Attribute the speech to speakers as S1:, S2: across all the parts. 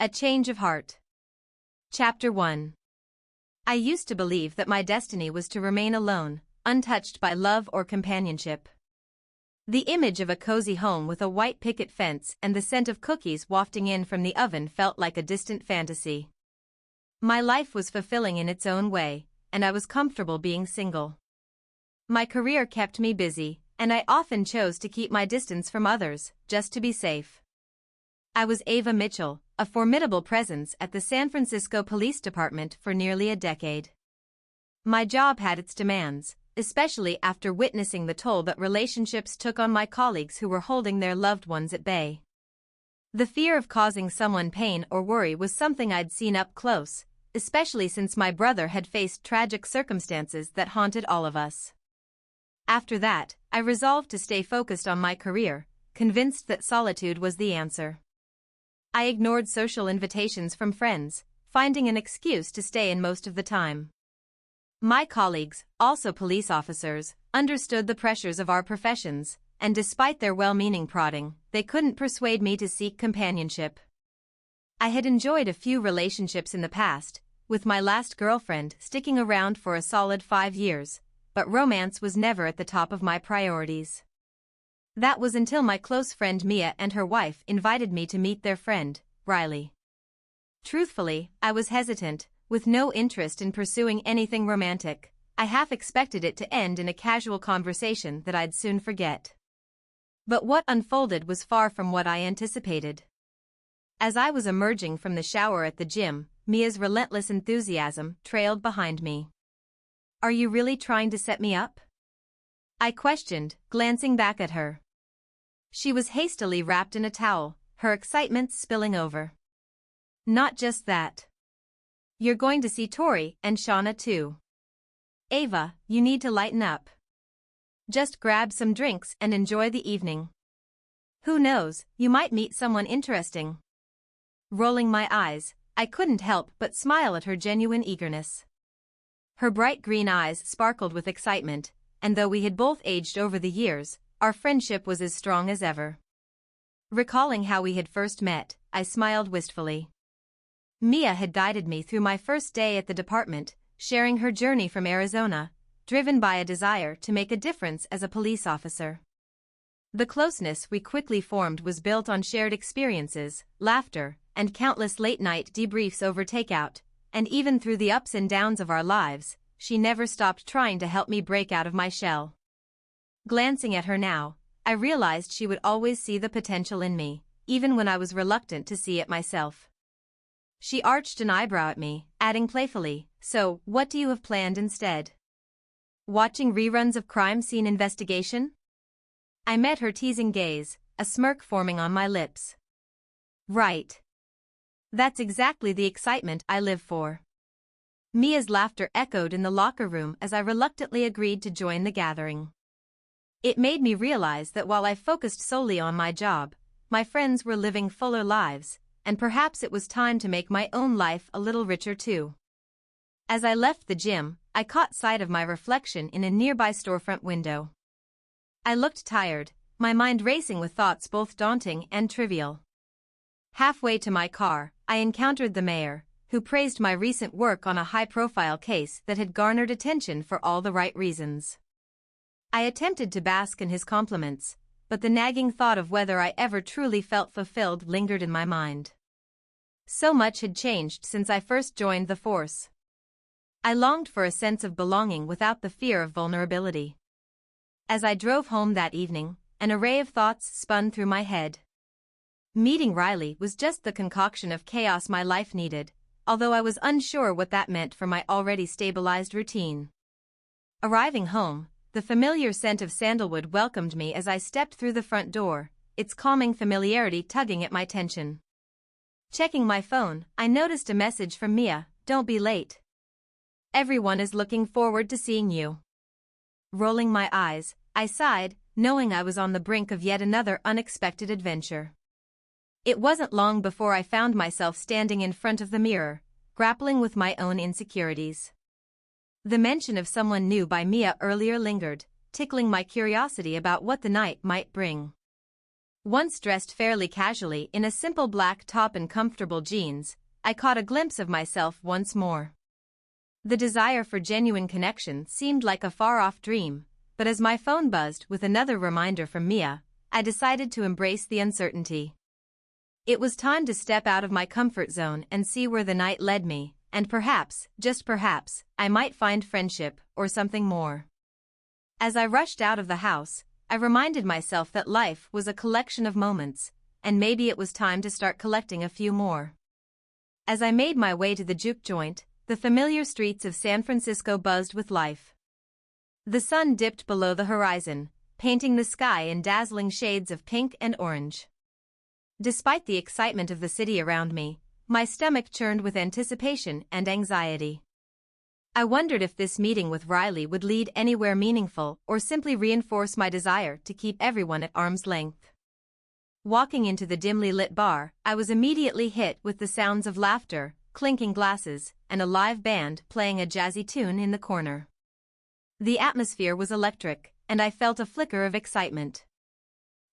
S1: A Change of Heart. Chapter 1. I used to believe that my destiny was to remain alone, untouched by love or companionship. The image of a cozy home with a white picket fence and the scent of cookies wafting in from the oven felt like a distant fantasy. My life was fulfilling in its own way, and I was comfortable being single. My career kept me busy, and I often chose to keep my distance from others, just to be safe. I was Ava Mitchell, a formidable presence at the San Francisco Police Department for nearly a decade. My job had its demands, especially after witnessing the toll that relationships took on my colleagues who were holding their loved ones at bay. The fear of causing someone pain or worry was something I'd seen up close, especially since my brother had faced tragic circumstances that haunted all of us. After that, I resolved to stay focused on my career, convinced that solitude was the answer. I ignored social invitations from friends, finding an excuse to stay in most of the time. My colleagues, also police officers, understood the pressures of our professions, and despite their well-meaning prodding, they couldn't persuade me to seek companionship. I had enjoyed a few relationships in the past, with my last girlfriend sticking around for a solid 5 years, but romance was never at the top of my priorities. That was until my close friend Mia and her wife invited me to meet their friend, Riley. Truthfully, I was hesitant, with no interest in pursuing anything romantic. I half expected it to end in a casual conversation that I'd soon forget. But what unfolded was far from what I anticipated. As I was emerging from the shower at the gym, Mia's relentless enthusiasm trailed behind me. "Are you really trying to set me up?" I questioned, glancing back at her. She was hastily wrapped in a towel, her excitement spilling over. "Not just that. You're going to see Tori and Shauna too. Ava, you need to lighten up. Just grab some drinks and enjoy the evening. Who knows, you might meet someone interesting." Rolling my eyes, I couldn't help but smile at her genuine eagerness. Her bright green eyes sparkled with excitement, and though we had both aged over the years, our friendship was as strong as ever. Recalling how we had first met, I smiled wistfully. Mia had guided me through my first day at the department, sharing her journey from Arizona, driven by a desire to make a difference as a police officer. The closeness we quickly formed was built on shared experiences, laughter, and countless late-night debriefs over takeout, and even through the ups and downs of our lives, she never stopped trying to help me break out of my shell. Glancing at her now, I realized she would always see the potential in me, even when I was reluctant to see it myself. She arched an eyebrow at me, adding playfully, "So, what do you have planned instead? Watching reruns of Crime Scene Investigation?" I met her teasing gaze, a smirk forming on my lips. "Right. That's exactly the excitement I live for." Mia's laughter echoed in the locker room as I reluctantly agreed to join the gathering. It made me realize that while I focused solely on my job, my friends were living fuller lives, and perhaps it was time to make my own life a little richer too. As I left the gym, I caught sight of my reflection in a nearby storefront window. I looked tired, my mind racing with thoughts both daunting and trivial. Halfway to my car, I encountered the mayor, who praised my recent work on a high-profile case that had garnered attention for all the right reasons. I attempted to bask in his compliments, but the nagging thought of whether I ever truly felt fulfilled lingered in my mind. So much had changed since I first joined the force. I longed for a sense of belonging without the fear of vulnerability. As I drove home that evening, an array of thoughts spun through my head. Meeting Riley was just the concoction of chaos my life needed, although I was unsure what that meant for my already stabilized routine. Arriving home, the familiar scent of sandalwood welcomed me as I stepped through the front door, its calming familiarity tugging at my tension. Checking my phone, I noticed a message from Mia, "Don't be late. Everyone is looking forward to seeing you." Rolling my eyes, I sighed, knowing I was on the brink of yet another unexpected adventure. It wasn't long before I found myself standing in front of the mirror, grappling with my own insecurities. The mention of someone new by Mia earlier lingered, tickling my curiosity about what the night might bring. Once dressed fairly casually in a simple black top and comfortable jeans, I caught a glimpse of myself once more. The desire for genuine connection seemed like a far-off dream, but as my phone buzzed with another reminder from Mia, I decided to embrace the uncertainty. It was time to step out of my comfort zone and see where the night led me, and perhaps, just perhaps, I might find friendship or something more. As I rushed out of the house, I reminded myself that life was a collection of moments, and maybe it was time to start collecting a few more. As I made my way to the juke joint, the familiar streets of San Francisco buzzed with life. The sun dipped below the horizon, painting the sky in dazzling shades of pink and orange. Despite the excitement of the city around me, my stomach churned with anticipation and anxiety. I wondered if this meeting with Riley would lead anywhere meaningful or simply reinforce my desire to keep everyone at arm's length. Walking into the dimly lit bar, I was immediately hit with the sounds of laughter, clinking glasses, and a live band playing a jazzy tune in the corner. The atmosphere was electric, and I felt a flicker of excitement.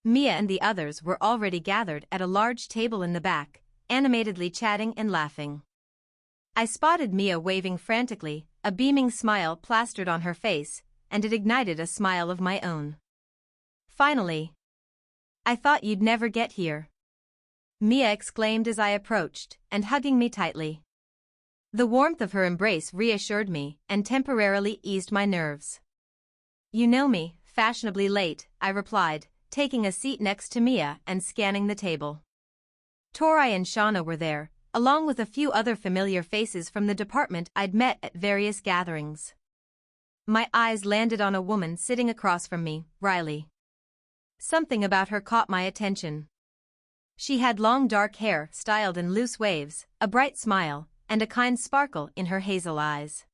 S1: Mia and the others were already gathered at a large table in the back, animatedly chatting and laughing. I spotted Mia waving frantically, a beaming smile plastered on her face, and it ignited a smile of my own. Finally. I thought you'd never get here. Mia exclaimed as I approached, and hugging me tightly. The warmth of her embrace reassured me and temporarily eased my nerves. You know me, fashionably late, I replied, taking a seat next to Mia and scanning the table. Tori and Shauna were there, along with a few other familiar faces from the department I'd met at various gatherings. My eyes landed on a woman sitting across from me, Riley. Something about her caught my attention. She had long dark hair styled in loose waves, a bright smile, and a kind sparkle in her hazel eyes.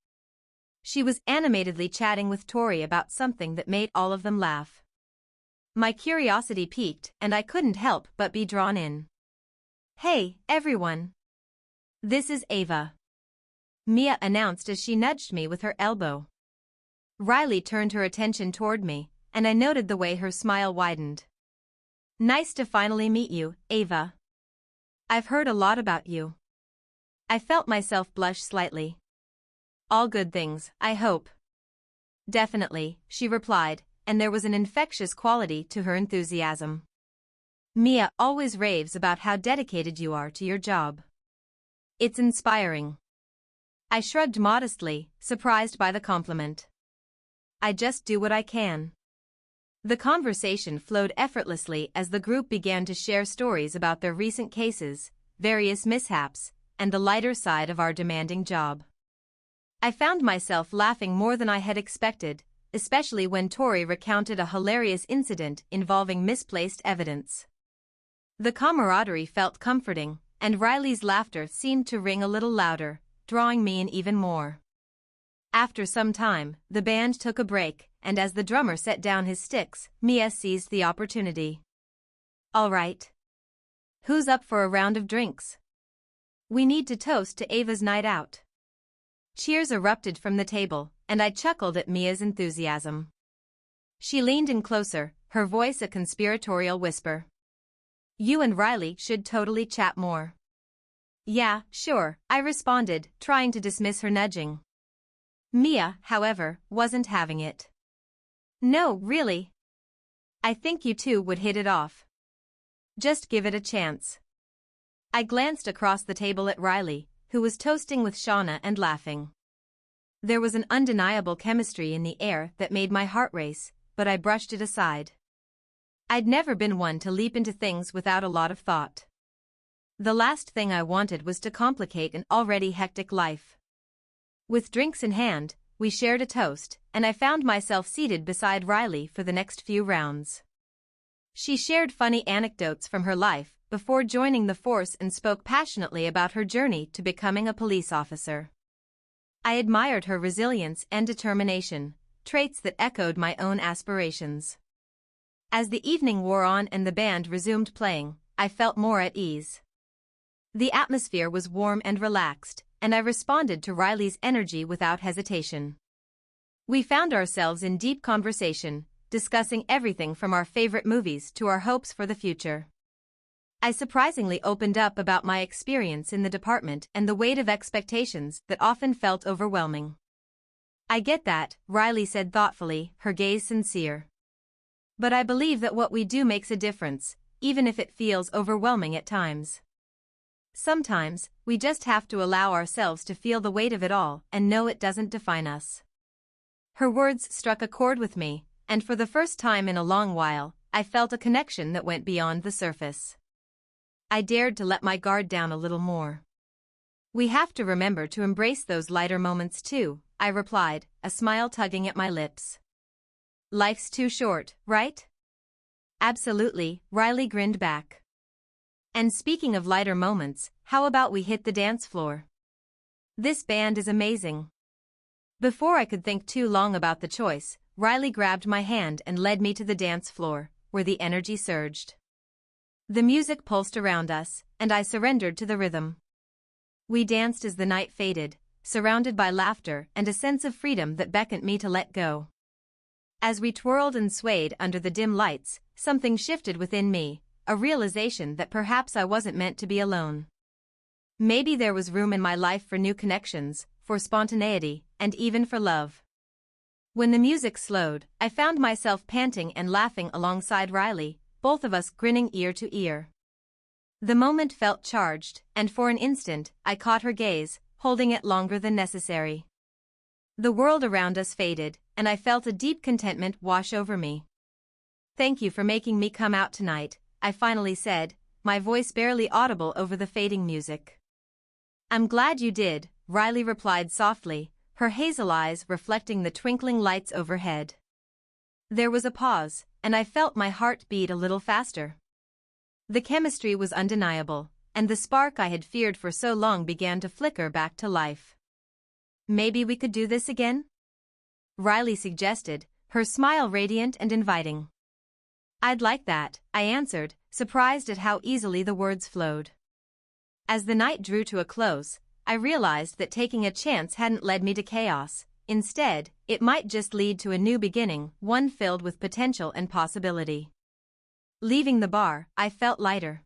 S1: She was animatedly chatting with Tori about something that made all of them laugh. My curiosity piqued, and I couldn't help but be drawn in. Hey, everyone. This is Ava. Mia announced as she nudged me with her elbow. Riley turned her attention toward me, and I noted the way her smile widened. Nice to finally meet you, Ava. I've heard a lot about you. I felt myself blush slightly. All good things, I hope. Definitely, she replied, and there was an infectious quality to her enthusiasm. Mia always raves about how dedicated you are to your job. It's inspiring. I shrugged modestly, surprised by the compliment. I just do what I can. The conversation flowed effortlessly as the group began to share stories about their recent cases, various mishaps, and the lighter side of our demanding job. I found myself laughing more than I had expected, especially when Tori recounted a hilarious incident involving misplaced evidence. The camaraderie felt comforting, and Riley's laughter seemed to ring a little louder, drawing me in even more. After some time, the band took a break, and as the drummer set down his sticks, Mia seized the opportunity. All right. Who's up for a round of drinks? We need to toast to Ava's night out. Cheers erupted from the table, and I chuckled at Mia's enthusiasm. She leaned in closer, her voice a conspiratorial whisper. You and Riley should totally chat more. Yeah, sure, I responded, trying to dismiss her nudging. Mia, however, wasn't having it. No, really. I think you two would hit it off. Just give it a chance. I glanced across the table at Riley, who was toasting with Shauna and laughing. There was an undeniable chemistry in the air that made my heart race, but I brushed it aside. I'd never been one to leap into things without a lot of thought. The last thing I wanted was to complicate an already hectic life. With drinks in hand, we shared a toast, and I found myself seated beside Riley for the next few rounds. She shared funny anecdotes from her life before joining the force and spoke passionately about her journey to becoming a police officer. I admired her resilience and determination, traits that echoed my own aspirations. As the evening wore on and the band resumed playing, I felt more at ease. The atmosphere was warm and relaxed, and I responded to Riley's energy without hesitation. We found ourselves in deep conversation, discussing everything from our favorite movies to our hopes for the future. I surprisingly opened up about my experience in the department and the weight of expectations that often felt overwhelming. "I get that," Riley said thoughtfully, her gaze sincere. "But I believe that what we do makes a difference, even if it feels overwhelming at times. Sometimes, we just have to allow ourselves to feel the weight of it all and know it doesn't define us." Her words struck a chord with me, and for the first time in a long while, I felt a connection that went beyond the surface. I dared to let my guard down a little more. "We have to remember to embrace those lighter moments too," I replied, a smile tugging at my lips. "Life's too short, right?" "Absolutely," Riley grinned back. "And speaking of lighter moments, how about we hit the dance floor? This band is amazing." Before I could think too long about the choice, Riley grabbed my hand and led me to the dance floor, where the energy surged. The music pulsed around us, and I surrendered to the rhythm. We danced as the night faded, surrounded by laughter and a sense of freedom that beckoned me to let go. As we twirled and swayed under the dim lights, something shifted within me, a realization that perhaps I wasn't meant to be alone. Maybe there was room in my life for new connections, for spontaneity, and even for love. When the music slowed, I found myself panting and laughing alongside Riley, both of us grinning ear to ear. The moment felt charged, and for an instant, I caught her gaze, holding it longer than necessary. The world around us faded, and I felt a deep contentment wash over me. "Thank you for making me come out tonight," I finally said, my voice barely audible over the fading music. "I'm glad you did," Riley replied softly, her hazel eyes reflecting the twinkling lights overhead. There was a pause, and I felt my heart beat a little faster. The chemistry was undeniable, and the spark I had feared for so long began to flicker back to life. "Maybe we could do this again?" Riley suggested, her smile radiant and inviting. "I'd like that," I answered, surprised at how easily the words flowed. As the night drew to a close, I realized that taking a chance hadn't led me to chaos. Instead, it might just lead to a new beginning, one filled with potential and possibility. Leaving the bar, I felt lighter.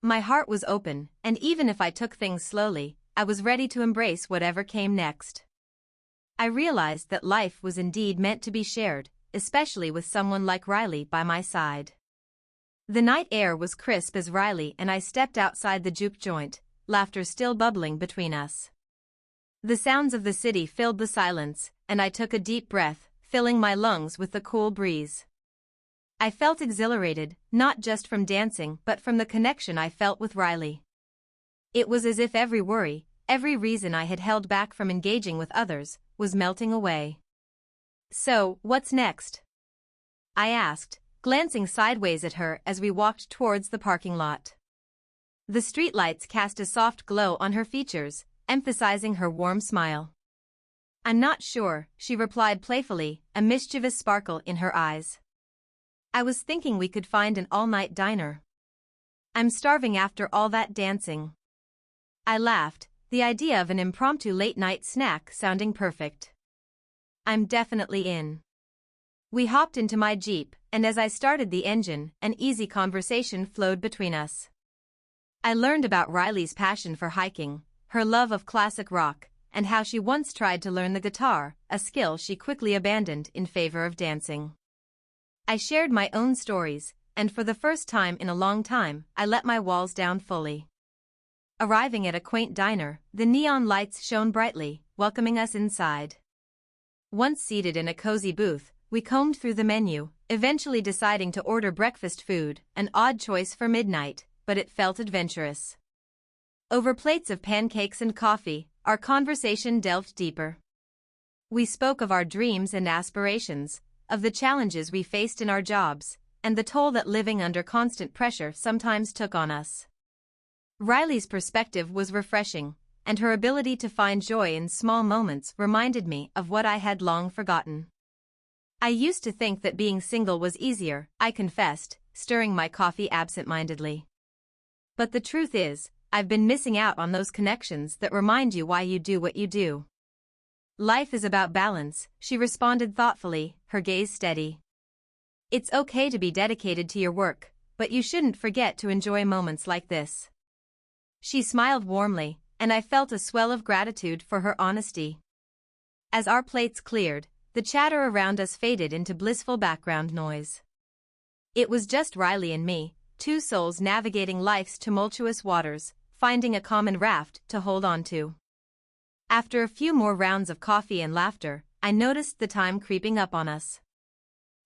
S1: My heart was open, and even if I took things slowly, I was ready to embrace whatever came next. I realized that life was indeed meant to be shared, especially with someone like Riley by my side. The night air was crisp as Riley and I stepped outside the juke joint, laughter still bubbling between us. The sounds of the city filled the silence, and I took a deep breath, filling my lungs with the cool breeze. I felt exhilarated, not just from dancing but from the connection I felt with Riley. It was as if every worry, every reason I had held back from engaging with others, was melting away. "So, what's next?" I asked, glancing sideways at her as we walked towards the parking lot. The streetlights cast a soft glow on her features, emphasizing her warm smile. "I'm not sure," she replied playfully, a mischievous sparkle in her eyes. "I was thinking we could find an all-night diner. I'm starving after all that dancing." I laughed, the idea of an impromptu late-night snack sounding perfect. "I'm definitely in." We hopped into my Jeep, and as I started the engine, an easy conversation flowed between us. I learned about Riley's passion for hiking, her love of classic rock, and how she once tried to learn the guitar, a skill she quickly abandoned in favor of dancing. I shared my own stories, and for the first time in a long time, I let my walls down fully. Arriving at a quaint diner, the neon lights shone brightly, welcoming us inside. Once seated in a cozy booth, we combed through the menu, eventually deciding to order breakfast food, an odd choice for midnight, but it felt adventurous. Over plates of pancakes and coffee, our conversation delved deeper. We spoke of our dreams and aspirations, of the challenges we faced in our jobs, and the toll that living under constant pressure sometimes took on us. Riley's perspective was refreshing, and her ability to find joy in small moments reminded me of what I had long forgotten. "I used to think that being single was easier," I confessed, stirring my coffee absent-mindedly. "But the truth is, I've been missing out on those connections that remind you why you do what you do." "Life is about balance," she responded thoughtfully, her gaze steady. It's okay to be dedicated to your work, but you shouldn't forget to enjoy moments like this. She smiled warmly, and I felt a swell of gratitude for her honesty. As our plates cleared, the chatter around us faded into blissful background noise. It was just Riley and me, two souls navigating life's tumultuous waters, finding a common raft to hold on to. After a few more rounds of coffee and laughter, I noticed the time creeping up on us.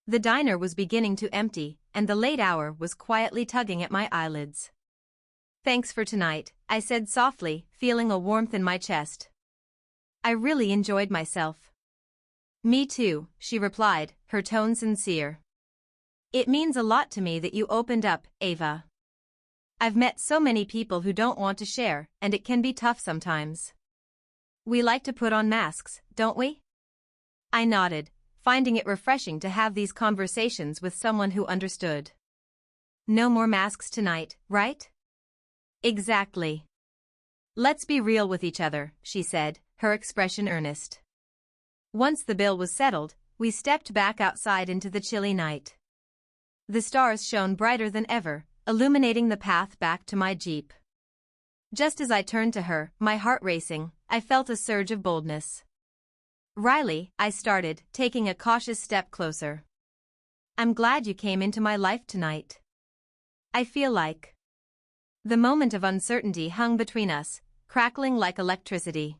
S1: The diner was beginning to empty, and the late hour was quietly tugging at my eyelids. "Thanks for tonight," I said softly, feeling a warmth in my chest. "I really enjoyed myself." "Me too," she replied, her tone sincere. "It means a lot to me that you opened up, Ava. I've met so many people who don't want to share, and it can be tough sometimes. We like to put on masks, don't we?" I nodded, finding it refreshing to have these conversations with someone who understood. "No more masks tonight, right?" "Exactly. Let's be real with each other," she said, her expression earnest. Once the bill was settled, we stepped back outside into the chilly night. The stars shone brighter than ever, illuminating the path back to my Jeep. Just as I turned to her, my heart racing, I felt a surge of boldness. "Riley," I started, taking a cautious step closer. "I'm glad you came into my life tonight. I feel like..." The moment of uncertainty hung between us, crackling like electricity.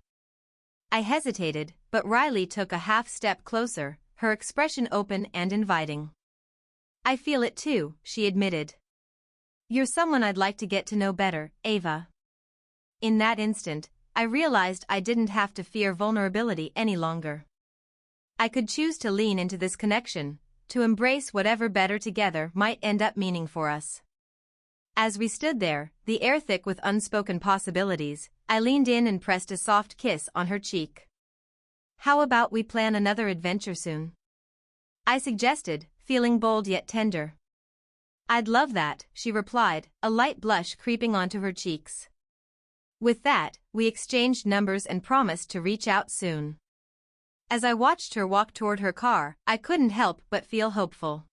S1: I hesitated, but Riley took a half step closer, her expression open and inviting. "I feel it too," she admitted. "You're someone I'd like to get to know better, Ava." In that instant, I realized I didn't have to fear vulnerability any longer. I could choose to lean into this connection, to embrace whatever better together might end up meaning for us. As we stood there, the air thick with unspoken possibilities, I leaned in and pressed a soft kiss on her cheek. "How about we plan another adventure soon?" I suggested, feeling bold yet tender. "I'd love that," she replied, a light blush creeping onto her cheeks. With that, we exchanged numbers and promised to reach out soon. As I watched her walk toward her car, I couldn't help but feel hopeful.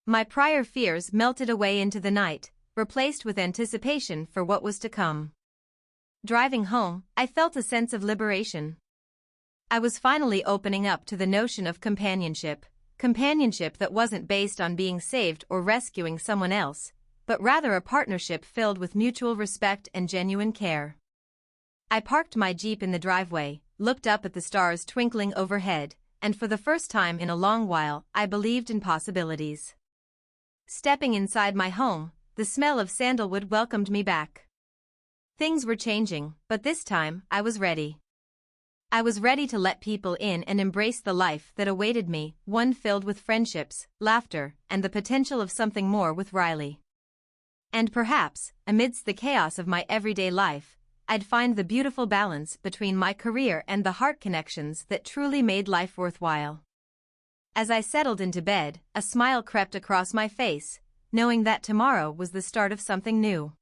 S1: My prior fears melted away into the night, replaced with anticipation for what was to come. Driving home, I felt a sense of liberation. I was finally opening up to the notion of companionship that wasn't based on being saved or rescuing someone else, but rather a partnership filled with mutual respect and genuine care. I parked my Jeep in the driveway, looked up at the stars twinkling overhead, and for the first time in a long while, I believed in possibilities. Stepping inside my home, the smell of sandalwood welcomed me back. Things were changing, but this time, I was ready. I was ready to let people in and embrace the life that awaited me, one filled with friendships, laughter, and the potential of something more with Riley. And perhaps, amidst the chaos of my everyday life, I'd find the beautiful balance between my career and the heart connections that truly made life worthwhile. As I settled into bed, a smile crept across my face, knowing that tomorrow was the start of something new.